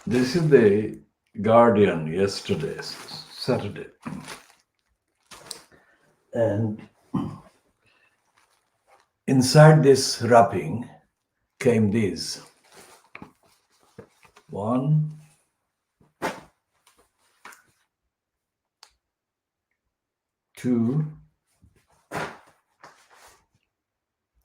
This is the Guardian yesterday, Saturday. And inside this wrapping came these. 1, 2,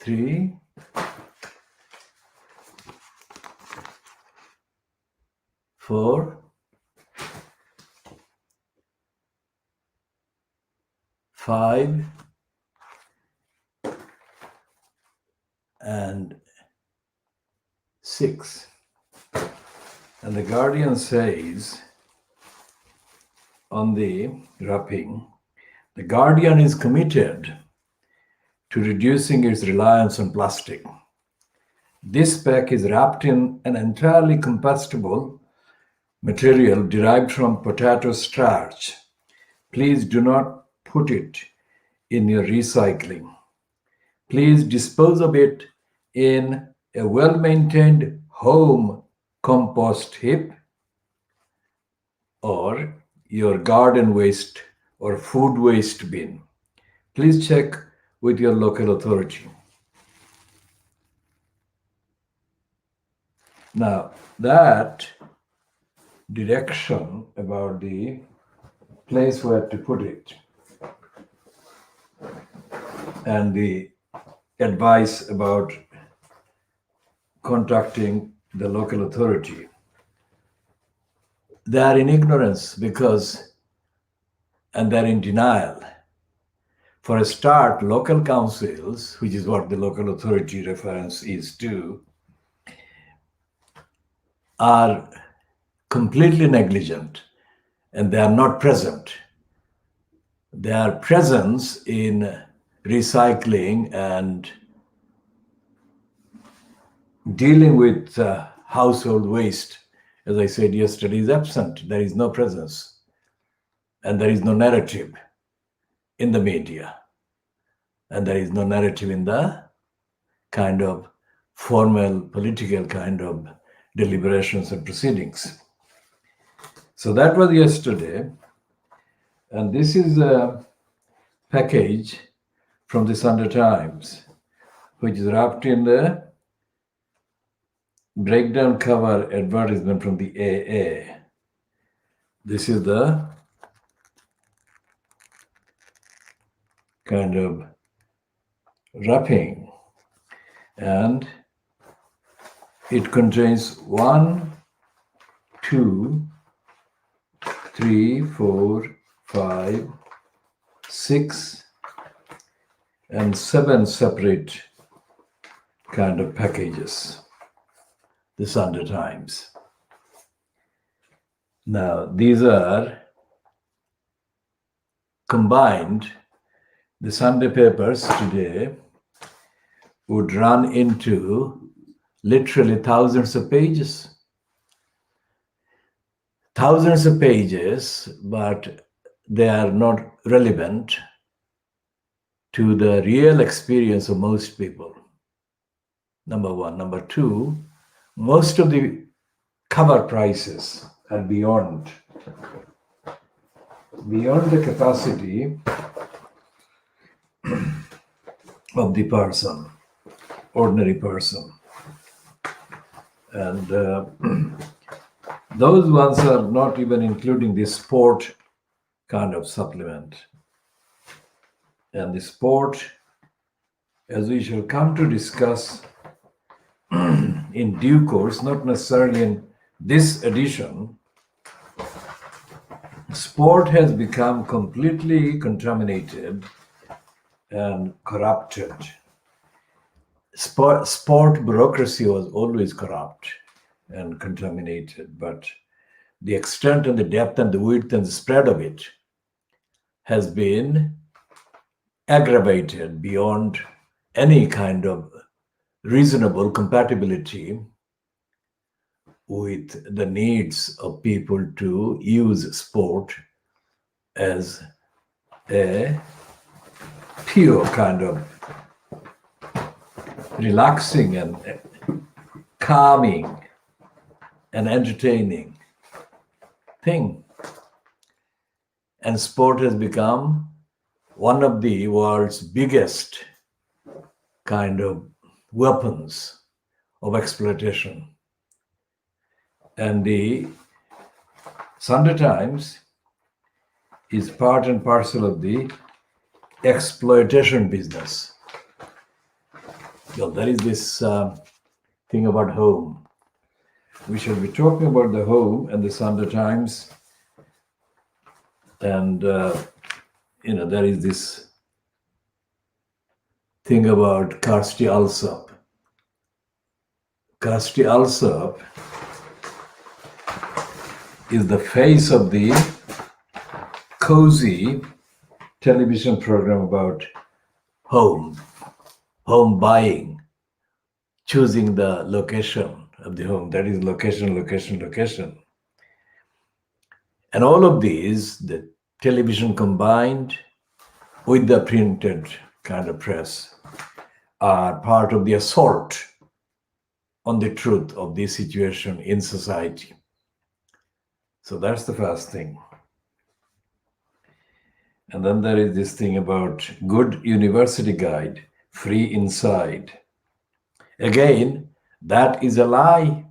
3, 4, 5, and 6. And the Guardian says on the wrapping, the Guardian is committed to reducing its reliance on plastic. This pack is wrapped in an entirely compostable material derived from potato starch. Please do not put it in your recycling. Please dispose of it in a well-maintained home compost heap or your garden waste or food waste bin. Please check with your local authority. Now, that direction about the place where to put it and the advice about contacting the local authority, they are in ignorance and they're in denial. For a start, local councils, which is what the local authority reference is to, are completely negligent and they are not present. Their presence in recycling and dealing with household waste, as I said yesterday, is absent. There is no presence and there is no narrative in the media and there is no narrative in the kind of formal political kind of deliberations and proceedings. So that was yesterday, and this is a package from the Sunday Times, which is wrapped in the breakdown cover advertisement from the AA. This is the kind of wrapping, and it contains 1, 2, 3, 4, 5, 6, and 7 separate kind of packages. The Sunday Times. Now, these are combined. The Sunday papers today would run into literally thousands of pages. Thousands of pages, but they are not relevant to the real experience of most people. Number one. Number two, most of the cover prices are beyond the capacity of the person, ordinary person. And those ones are not even including the sport kind of supplement. And the sport, as we shall come to discuss in due course, not necessarily in this edition, sport has become completely contaminated and corrupted. Sport bureaucracy was always corrupt and contaminated, but the extent and the depth and the width and the spread of it has been aggravated beyond any kind of reasonable compatibility with the needs of people to use sport as a pure kind of relaxing and calming and entertaining thing. And sport has become one of the world's biggest kind of weapons of exploitation. And the Sunday Times is part and parcel of the exploitation business. Well, there is this thing about home. We shall be talking about the home and the Sunday Times. And, there is this thing about Kirsty Allsopp. Kirsty Allsopp is the face of the cozy television program about home buying, choosing the location of the home. That is location, location, location. And all of these, the television combined with the printed kind of press, are part of the assault on the truth of this situation in society. So that's the first thing. And then there is this thing about good university guide, free inside. Again, that is a lie.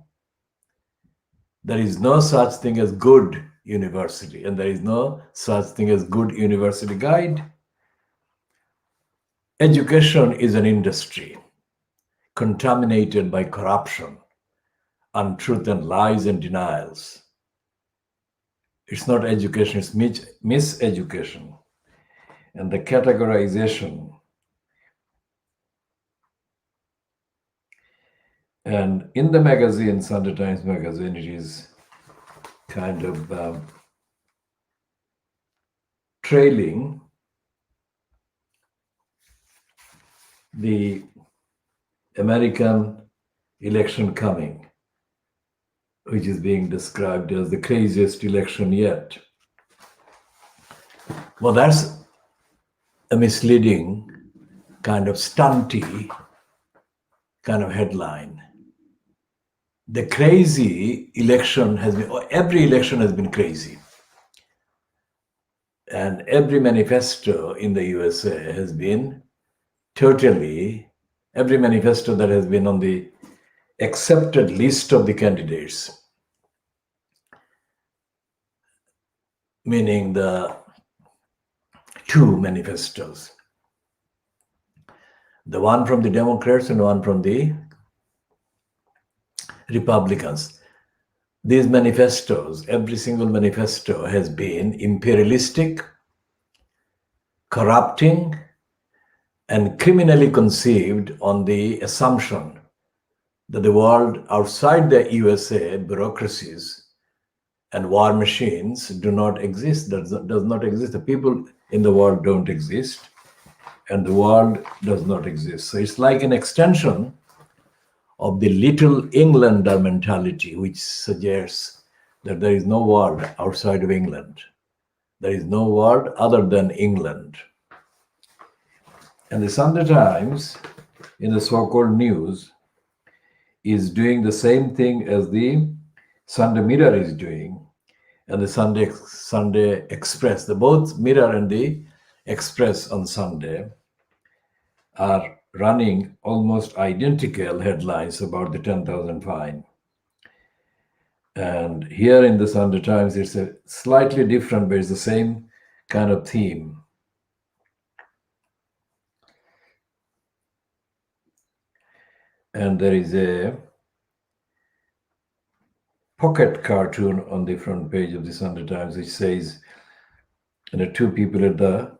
There is no such thing as good university, and there is no such thing as good university guide. Education is an industry contaminated by corruption, untruth and lies and denials. It's not education, it's miseducation. And the categorization. And in the magazine, Sunday Times magazine, it is kind of trailing the American election coming, which is being described as the craziest election yet. Well, that's a misleading kind of stunty kind of headline. The crazy election has been, every election has been crazy. And every manifesto in the USA has been totally, every manifesto that has been on the accepted list of the candidates, meaning the two manifestos, the one from the Democrats and one from the Republicans. These manifestos, every single manifesto has been imperialistic, corrupting, and criminally conceived on the assumption that the world outside the USA, bureaucracies and war machines do not exist, does not exist. The people in the world don't exist, and the world does not exist. So it's like an extension of the Little Englander mentality, which suggests that there is no world outside of England. There is no world other than England. And the Sunday Times, in the so-called news, is doing the same thing as the Sunday Mirror is doing, and the Sunday Express. The both Mirror and the Express on Sunday are running almost identical headlines about the 10,000 fine. And here in the Sunday Times, it's a slightly different, but it's the same kind of theme. And there is a pocket cartoon on the front page of the Sunday Times, which says, two people at the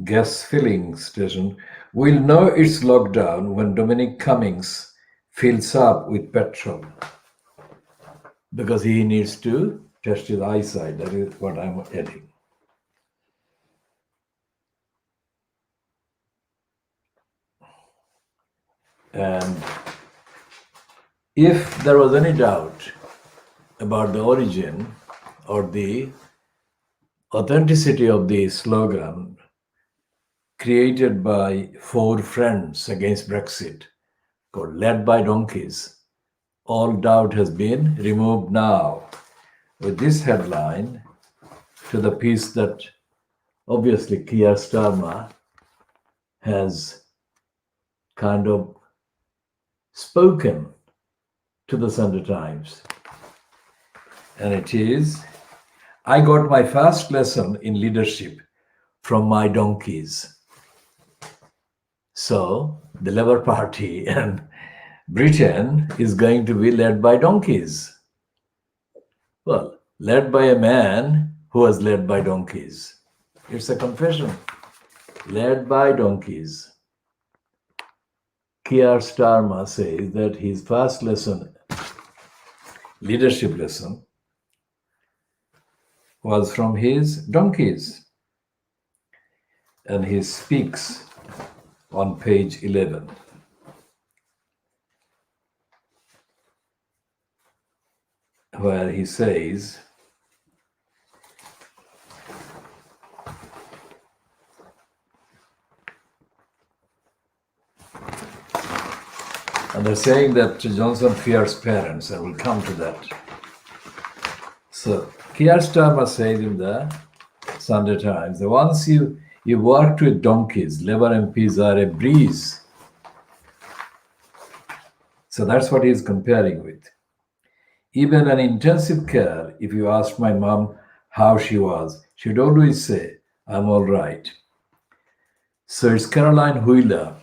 gas filling station, "We'll know it's lockdown when Dominic Cummings fills up with petrol," because he needs to test his eyesight. That is what I'm adding. And if there was any doubt about the origin or the authenticity of the slogan created by four friends against Brexit, called "Led by Donkeys," All doubt has been removed now. With this headline to the piece that obviously Keir Starmer has kind of spoken to the Sunday Times. And it is, I got my first lesson in leadership from my donkeys. So the Labour Party and Britain is going to be led by donkeys. Well, led by a man who was led by donkeys. It's a confession. Led by donkeys. Keir Starmer says that his first lesson, leadership lesson, was from his donkeys. And he speaks on page 11. Where he says, and they're saying that Johnson fears parents, and we'll come to that. So Keir Starmer said in the Sunday Times that once you worked with donkeys, Labour MPs are a breeze. So that's what he's comparing with. Even in intensive care, if you asked my mom how she was, she'd always say, I'm all right. So it's Caroline Wheeler,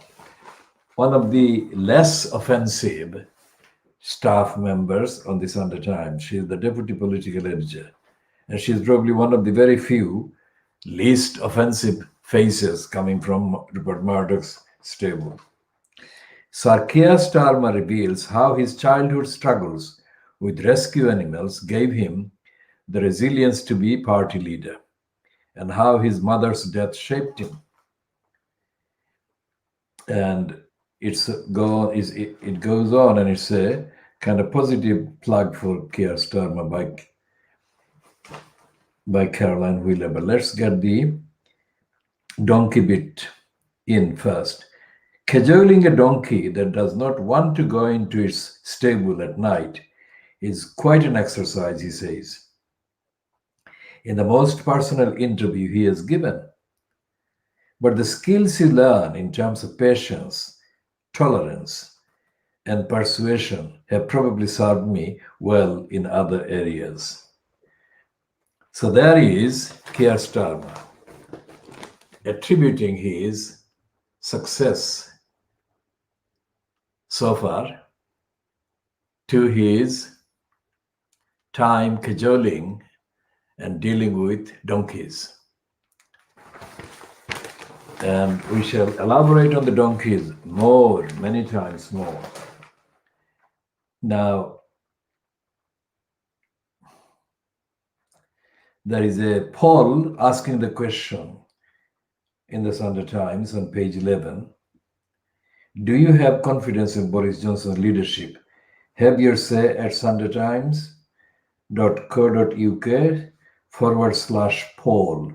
one of the less offensive staff members on the Sunday Times. She's the deputy political editor. And she's probably one of the very few least offensive faces coming from Rupert Murdoch's stable. Sir Keir Starmer reveals how his childhood struggles with rescue animals gave him the resilience to be party leader, and how his mother's death shaped him. And it goes on, and it's a kind of positive plug for Keir Starmer by Caroline Wheeler. But let's get the donkey bit in first. Cajoling a donkey that does not want to go into its stable at night is quite an exercise, he says, in the most personal interview he has given. But the skills you learn in terms of patience, tolerance, and persuasion have probably served me well in other areas. So there is Keir Starmer attributing his success so far to his time cajoling and dealing with donkeys. And we shall elaborate on the donkeys more, many times more. Now, there is a poll asking the question in the Sunday Times on page 11. Do you have confidence in Boris Johnson's leadership? Have your say at sundaytimes.co.uk/poll.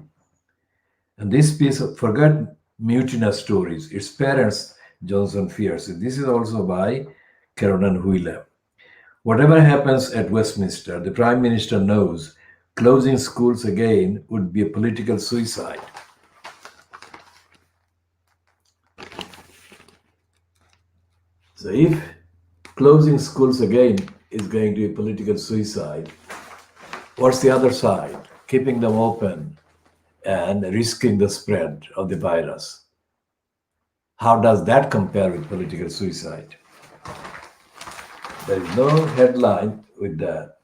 And this piece of forget mutinous stories. Its parents, Johnson fears. This is also by Caroline Wheeler. Whatever happens at Westminster, the Prime Minister knows closing schools again would be a political suicide. So if closing schools again is going to be political suicide, what's the other side? Keeping them open and risking the spread of the virus. How does that compare with political suicide? There is no headline with that.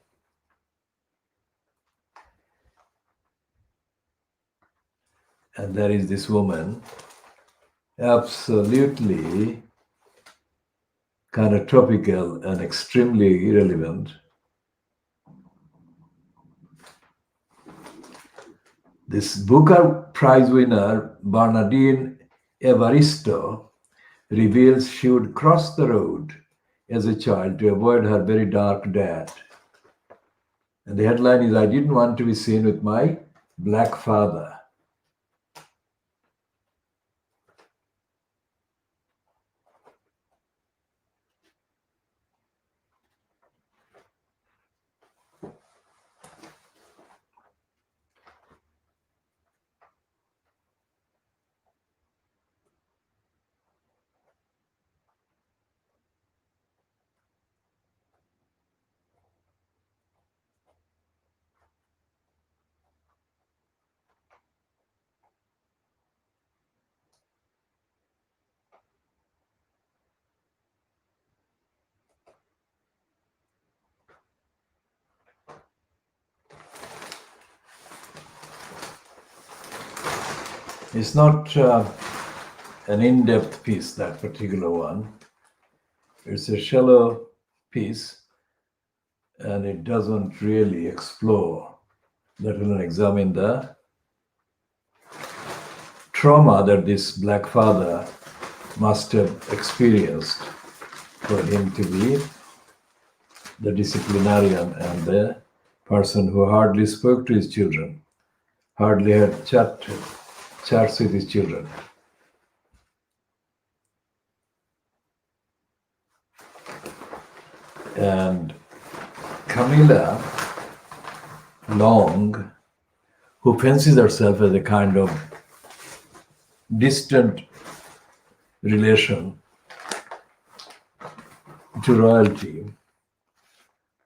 And there is this woman, absolutely kind of topical and extremely irrelevant. This Booker Prize winner, Bernardine Evaristo, reveals she would cross the road as a child to avoid her very dark dad. And the headline is, I didn't want to be seen with my black father. It's not an in-depth piece, that particular one. It's a shallow piece, and it doesn't really explore, let alone examine the trauma that this black father must have experienced for him to be the disciplinarian and the person who hardly spoke to his children, hardly had chats with his children. And Camilla Long, who fancies herself as a kind of distant relation to royalty,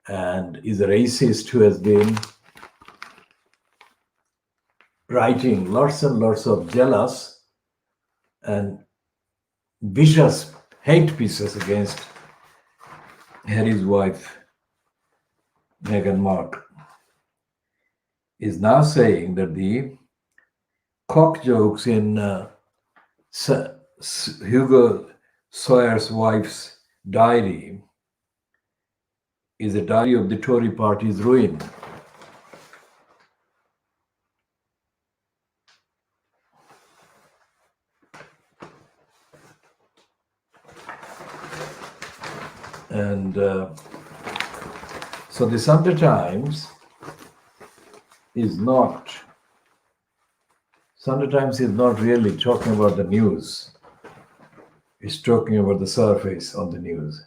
and is a racist who has been writing lots and lots of jealous and vicious hate pieces against Harry's wife, Meghan Markle, is now saying that the cock jokes in Hugo Sawyer's wife's diary is a diary of the Tory party's ruin. And so the Sunday Times is not really talking about the news. It's talking about the surface on the news.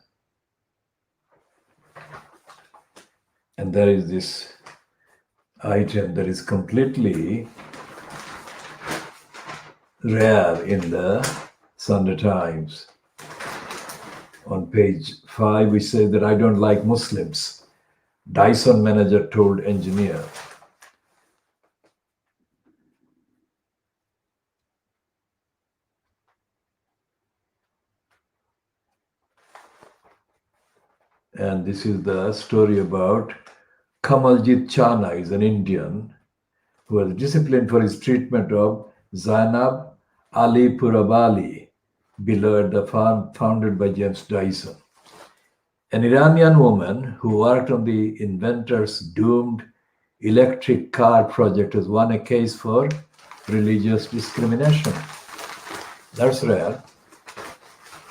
And there is this item that is completely rare in the Sunday Times. On page 5, we say that I don't like Muslims. Dyson manager told engineer. And this is the story about Kamaljit Chana, is an Indian who was disciplined for his treatment of Zainab Ali Purabali, beloved the farm founded by James Dyson. An Iranian woman who worked on the inventor's doomed electric car project has won a case for religious discrimination. That's rare.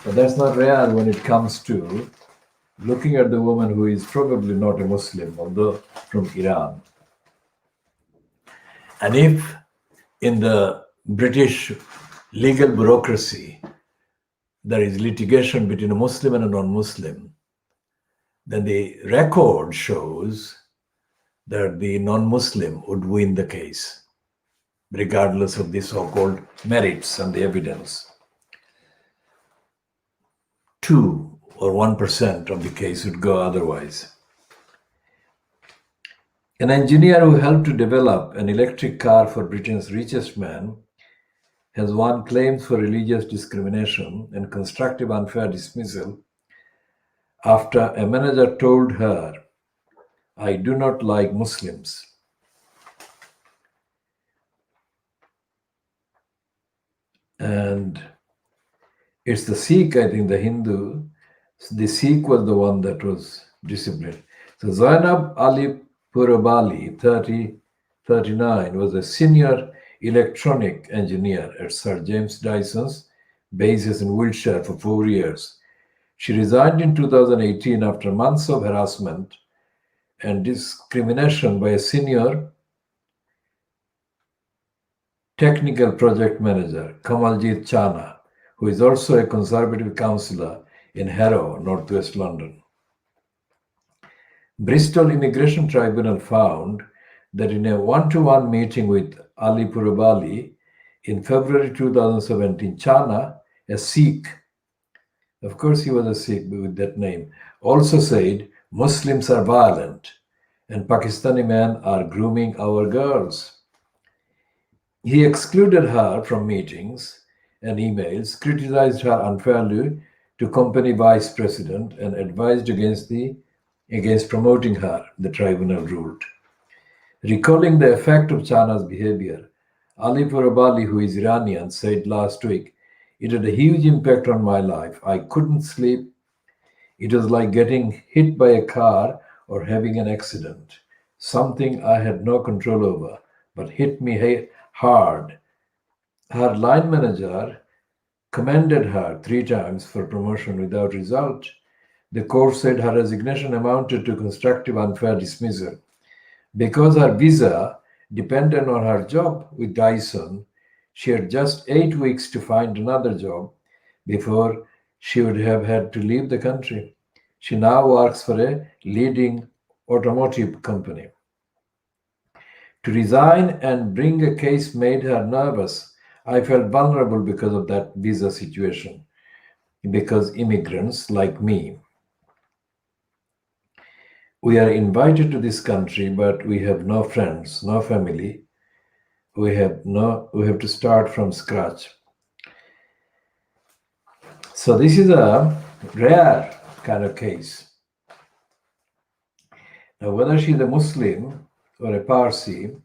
But that's not rare when it comes to looking at the woman who is probably not a Muslim, although from Iran. And if in the British legal bureaucracy there is litigation between a Muslim and a non-Muslim, then the record shows that the non-Muslim would win the case, regardless of the so-called merits and the evidence. 2 or 1% of the case would go otherwise. An engineer who helped to develop an electric car for Britain's richest man has won claims for religious discrimination and constructive unfair dismissal after a manager told her, "I do not like Muslims." And it's the Sikh, I think the Hindu, the Sikh was the one that was disciplined. So Zainab Ali Purabali, 39, was a senior electronic engineer at Sir James Dyson's bases in Wiltshire for 4 years. She resigned in 2018 after months of harassment and discrimination by a senior technical project manager, Kamaljit Chana, who is also a Conservative councillor in Harrow, northwest London. Bristol Immigration Tribunal found that in a one-to-one meeting with Ali Purabali in February 2017, Chana, a Sikh, of course he was a Sikh with that name, also said Muslims are violent and Pakistani men are grooming our girls. He excluded her from meetings and emails, criticized her unfairly to company vice president, and advised against promoting her, the tribunal ruled. Recalling the effect of Chana's behavior, Ali Parabali, who is Iranian, said last week, "It had a huge impact on my life. I couldn't sleep. It was like getting hit by a car or having an accident. Something I had no control over, but hit me hard." Her line manager commended her 3 times for promotion without result. The court said her resignation amounted to constructive unfair dismissal. Because her visa depended on her job with Dyson, she had just 8 weeks to find another job before she would have had to leave the country. She now works for a leading automotive company. To resign and bring a case made her nervous. I felt vulnerable because of that visa situation, because immigrants like me, we are invited to this country, but we have no friends, no family. We have to start from scratch. So this is a rare kind of case. Now, whether she's a Muslim or a Parsi,